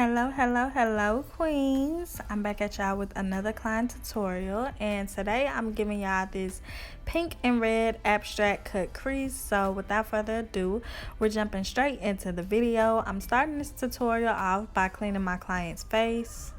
Hello queens. I'm back at y'all with another client tutorial, and today I'm giving y'all this pink and red abstract cut crease. So without further ado, we're jumping straight into the video. I'm starting this tutorial off by cleaning my client's face.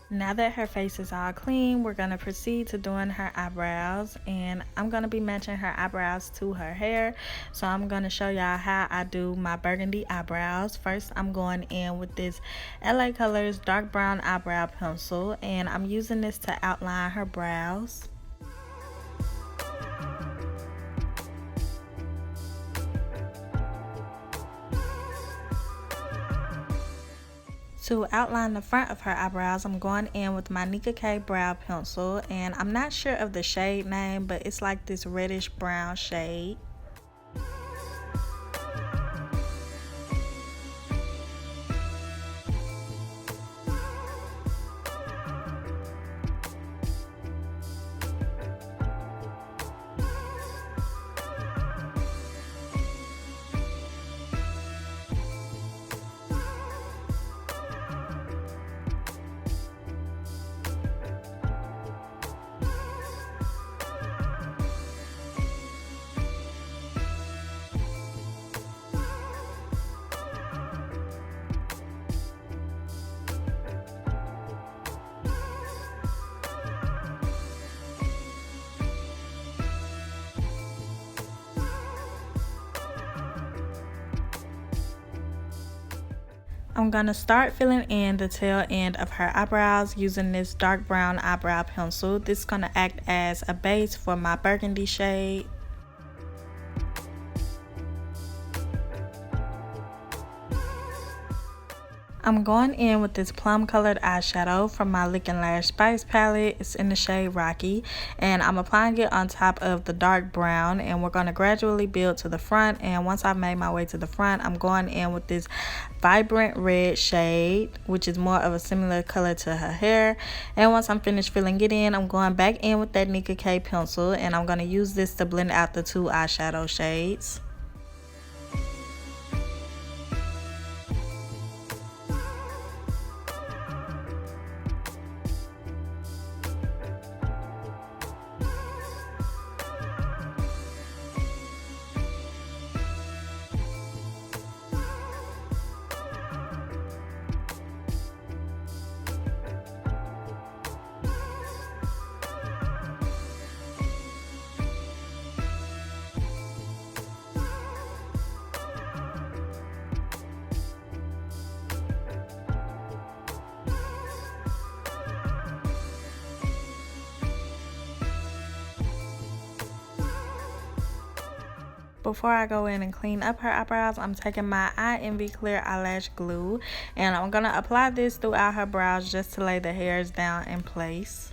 Now that her face is all clean, we're going to proceed to doing her eyebrows, and I'm going to be matching her eyebrows to her hair. So I'm going to show y'all how I do my burgundy eyebrows. First, I'm going in with this LA Colors dark brown eyebrow pencil, and I'm using this to outline her brows. To outline the front of her eyebrows, I'm going in with my Nicka K brow pencil, and I'm not sure of the shade name, but it's like this reddish brown shade. I'm going to start filling in the tail end of her eyebrows using this dark brown eyebrow pencil. This is going to act as a base for my burgundy shade. I'm going in with this plum colored eyeshadow from my Lick and Lash Spice palette. It's in the shade Rocky, and I'm applying it on top of the dark brown, and we're going to gradually build to the front. And once I've made my way to the front, I'm going in with this vibrant red shade, which is more of a similar color to her hair. And once I'm finished filling it in, I'm going back in with that Nicka K pencil, and I'm going to use this to blend out the two eyeshadow shades. Before I go in and clean up her eyebrows, I'm taking my Eye Envy Clear Eyelash Glue, and I'm going to apply this throughout her brows just to lay the hairs down in place.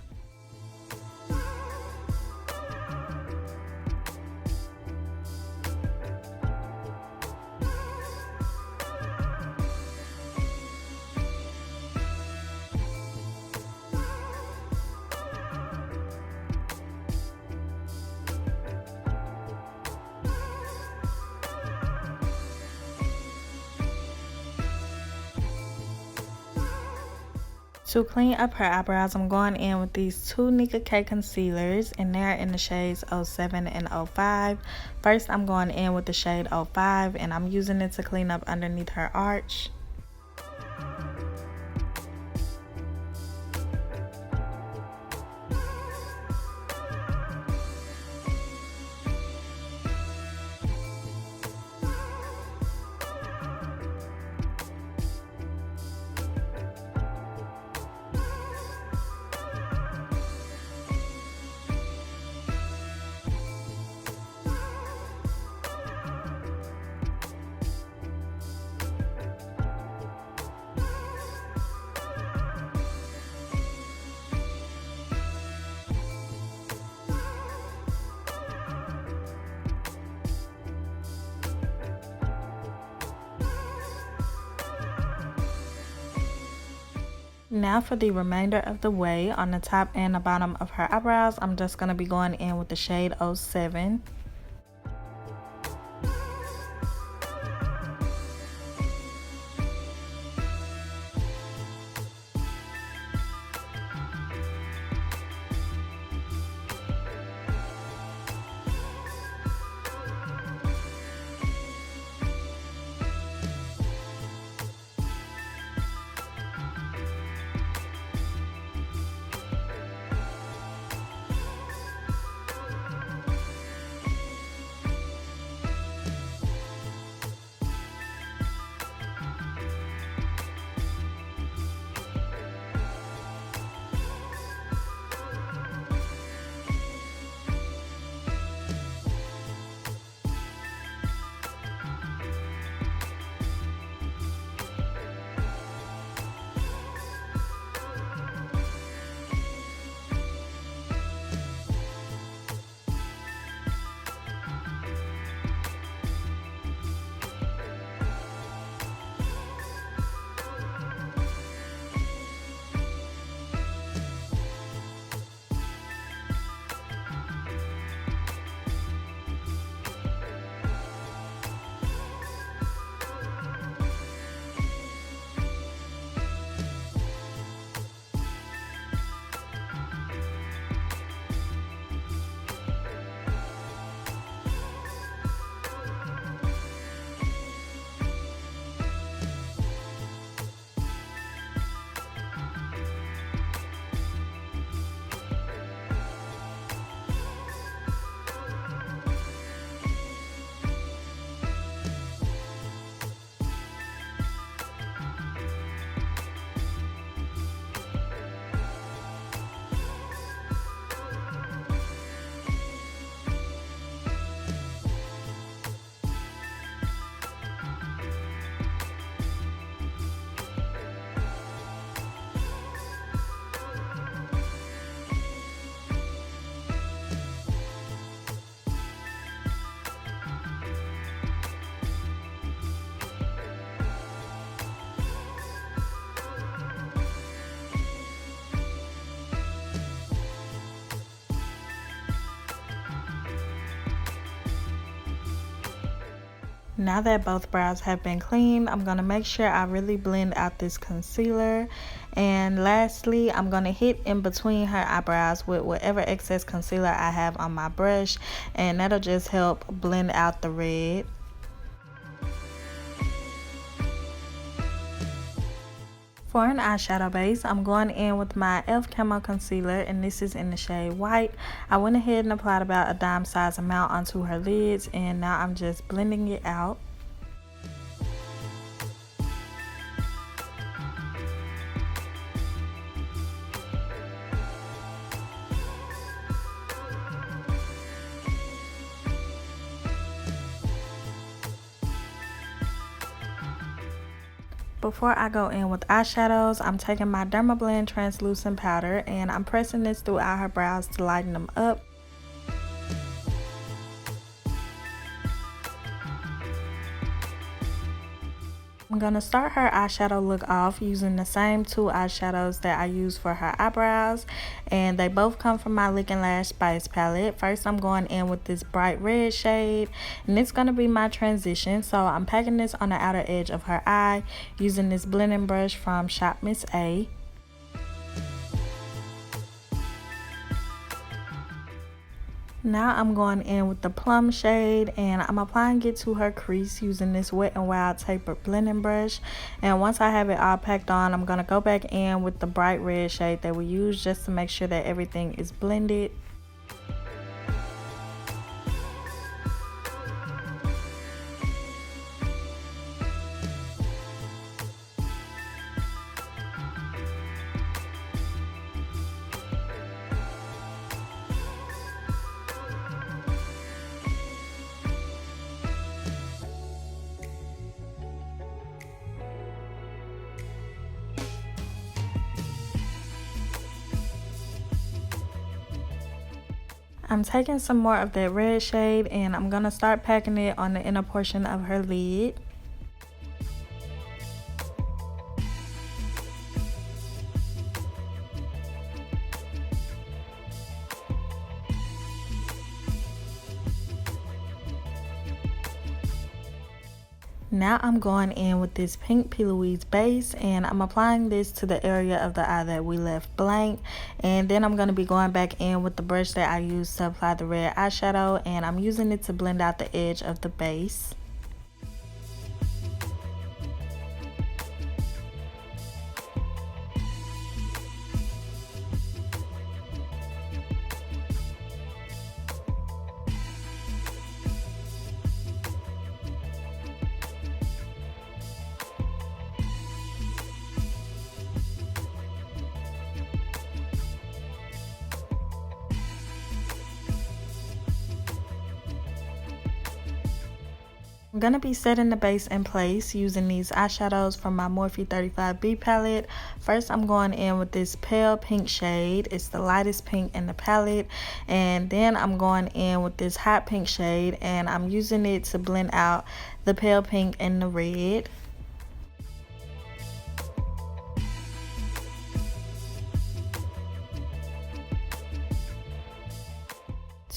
To clean up her eyebrows, I'm going in with these two Nicka K concealers, and they're in the shades 07 and 05. First, I'm going in with the shade 05, and I'm using it to clean up underneath her arch. Now for the remainder of the way, on the top and the bottom of her eyebrows, I'm just going to be going in with the shade 07. Now that both brows have been cleaned, I'm going to make sure I really blend out this concealer. And lastly, I'm going to hit in between her eyebrows with whatever excess concealer I have on my brush, and that'll just help blend out the red. For an eyeshadow base, I'm going in with my e.l.f. Camo Concealer, and this is in the shade White. I went ahead and applied about a dime size amount onto her lids, and now I'm just blending it out. Before I go in with eyeshadows, I'm taking my Dermablend translucent powder and I'm pressing this throughout her brows to lighten them up. I'm going to start her eyeshadow look off using the same two eyeshadows that I used for her eyebrows, and they both come from my Lickin' Lash Spice palette. First, I'm going in with this bright red shade, and it's going to be my transition, so I'm packing this on the outer edge of her eye using this blending brush from Shop Miss A. Now I'm going in with the plum shade, and I'm applying it to her crease using this Wet n Wild tapered blending brush. And once I have it all packed on, I'm going to go back in with the bright red shade that we used just to make sure that everything is blended. I'm taking some more of that red shade and I'm going to start packing it on the inner portion of her lid. Now I'm going in with this pink P. Louise base, and I'm applying this to the area of the eye that we left blank. And then I'm going to be going back in with the brush that I used to apply the red eyeshadow, and I'm using it to blend out the edge of the base. I'm going to be setting the base in place using these eyeshadows from my Morphe 35B palette. First, I'm going in with this pale pink shade. It's the lightest pink in the palette. And then I'm going in with this hot pink shade, and I'm using it to blend out the pale pink and the red.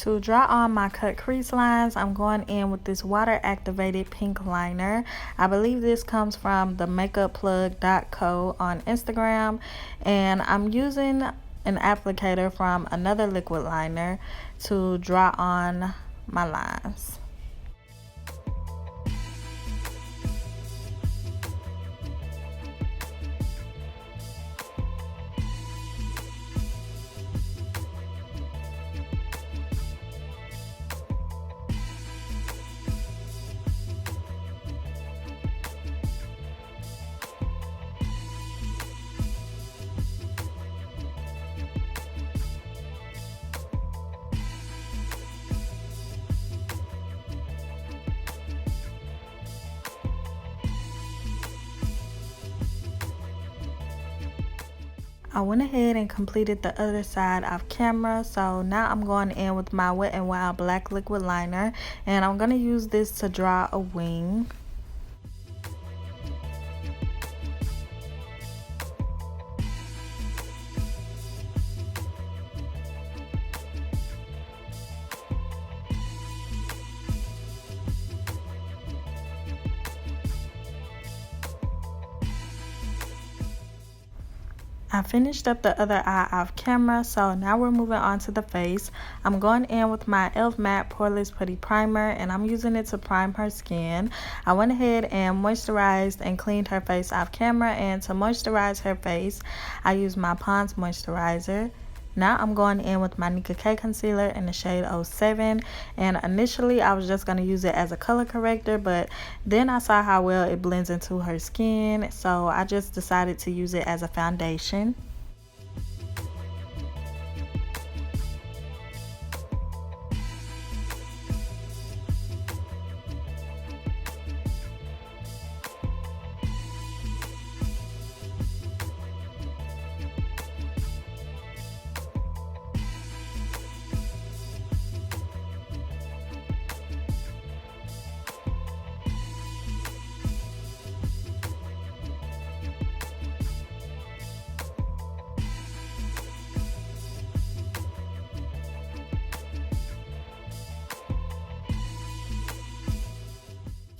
To draw on my cut crease lines, I'm going in with this water activated pink liner. I believe this comes from the makeupplug.co on Instagram, and I'm using an applicator from another liquid liner to draw on my lines. I went ahead and completed the other side off camera, so now I'm going in with my Wet n Wild black liquid liner, and I'm going to use this to draw a wing. I finished up the other eye off camera, so now we're moving on to the face. I'm going in with my e.l.f. Matte Poreless Putty Primer, and I'm using it to prime her skin. I went ahead and moisturized and cleaned her face off camera, and to moisturize her face, I used my Pond's moisturizer. Now I'm going in with my Nicka K concealer in the shade 07, and initially I was just going to use it as a color corrector, but then I saw how well it blends into her skin, so I just decided to use it as a foundation.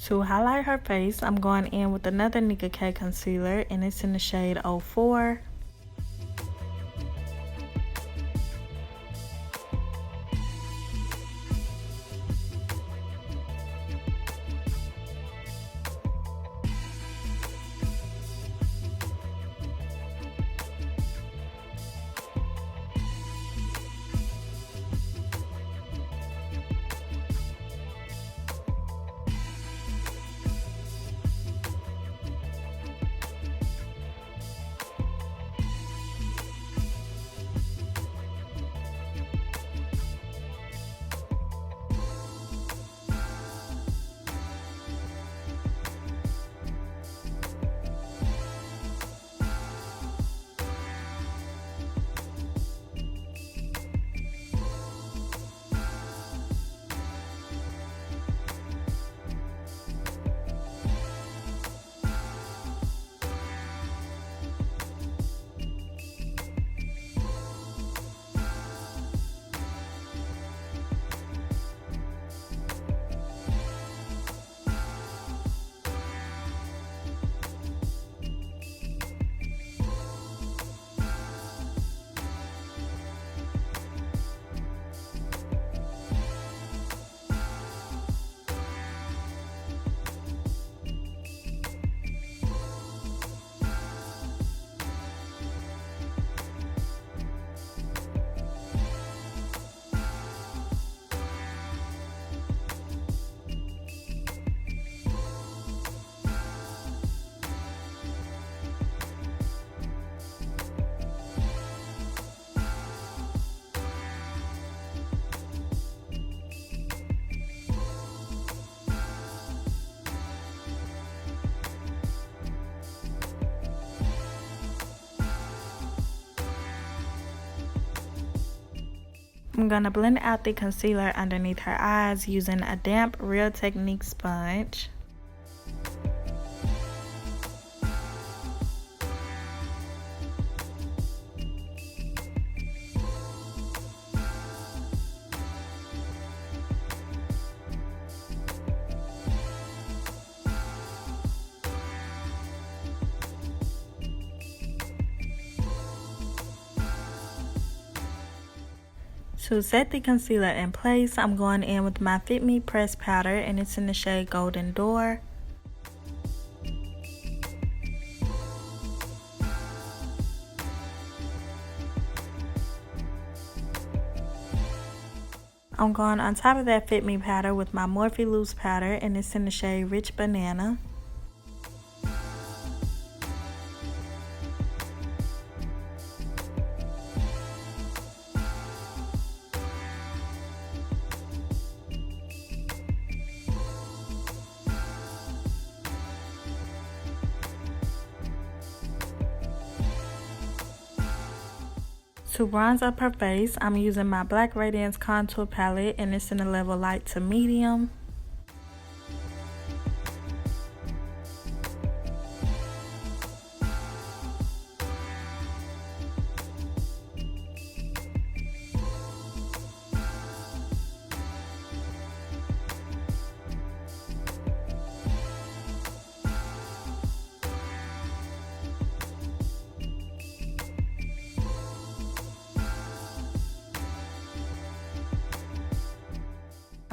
To highlight her face, I'm going in with another Nicka K concealer, and it's in the shade 04. I'm going to blend out the concealer underneath her eyes using a damp Real Technique sponge. To set the concealer in place, I'm going in with my Fit Me pressed powder, and it's in the shade Golden Dore. I'm going on top of that Fit Me powder with my Morphe loose powder, and it's in the shade Rich Banana. To bronze up her face, I'm using my Black Radiance contour palette, and it's in the level light to medium.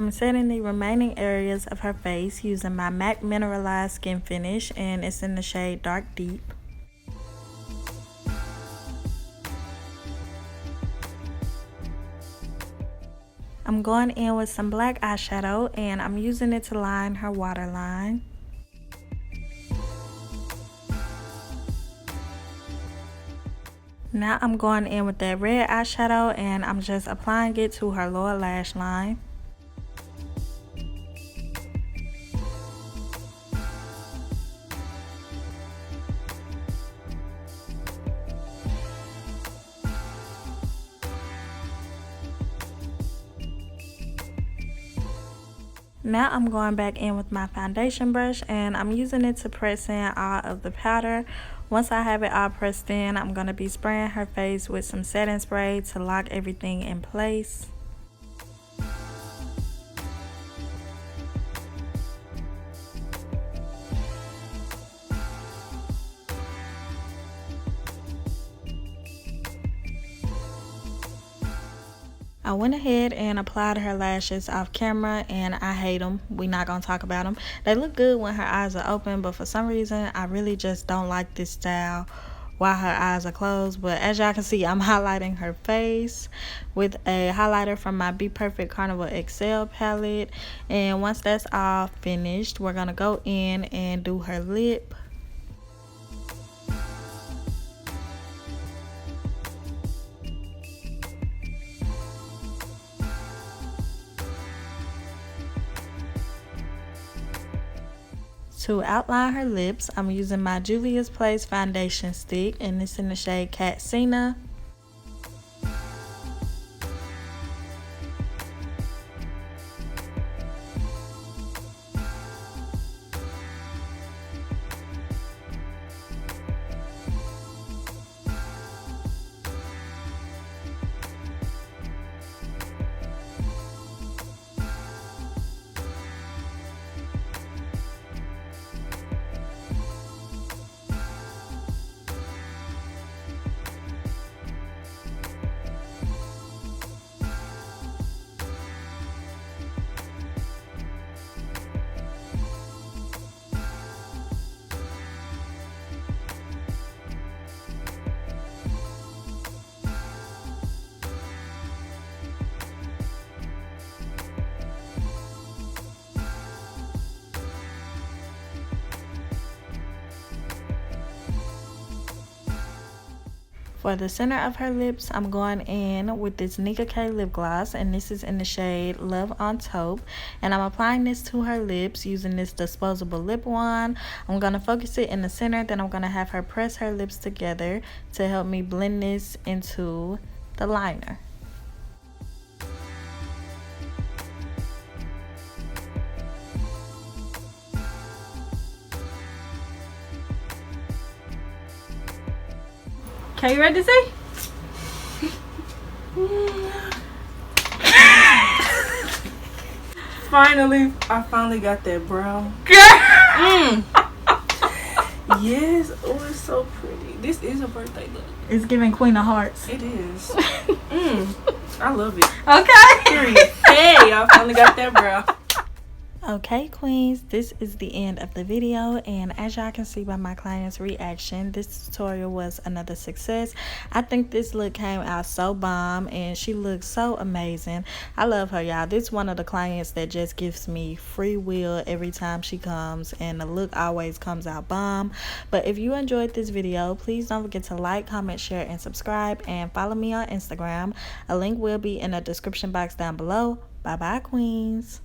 I'm setting the remaining areas of her face using my MAC Mineralized Skin Finish, and it's in the shade Dark Deep. I'm going in with some black eyeshadow, and I'm using it to line her waterline. Now I'm going in with that red eyeshadow, and I'm just applying it to her lower lash line. Now I'm going back in with my foundation brush, and I'm using it to press in all of the powder. Once I have it all pressed in, I'm going to be spraying her face with some setting spray to lock everything in place. I went ahead and applied her lashes off camera, and I hate them. We're not going to talk about them. They look good when her eyes are open, but for some reason, I really just don't like this style while her eyes are closed. But as y'all can see, I'm highlighting her face with a highlighter from my Be Perfect Carnival XL palette. And once that's all finished, we're going to go in and do her lip. To outline her lips, I'm using my Juvias Place foundation stick, and it's in the shade Katsina. For the center of her lips, I'm going in with this Nicka K lip gloss, and this is in the shade Love on Taupe. And I'm applying this to her lips using this disposable lip wand. I'm going to focus it in the center, then I'm going to have her press her lips together to help me blend this into the liner. Okay, you ready to see? I finally got that brow. Yes, oh, it's so pretty. This is a birthday look. It's giving Queen of Hearts. It is. I love it. Okay. Period. Hey, I finally got that brow. Okay, queens, this is the end of the video, and as y'all can see by my client's reaction, this tutorial was another success. I think this look came out so bomb, and she looks so amazing. I love her, y'all. This is one of the clients that just gives me free will every time she comes, and the look always comes out bomb. But if you enjoyed this video, please don't forget to like, comment, share, and subscribe, and follow me on Instagram. A link will be in the description box down below. Bye bye, queens.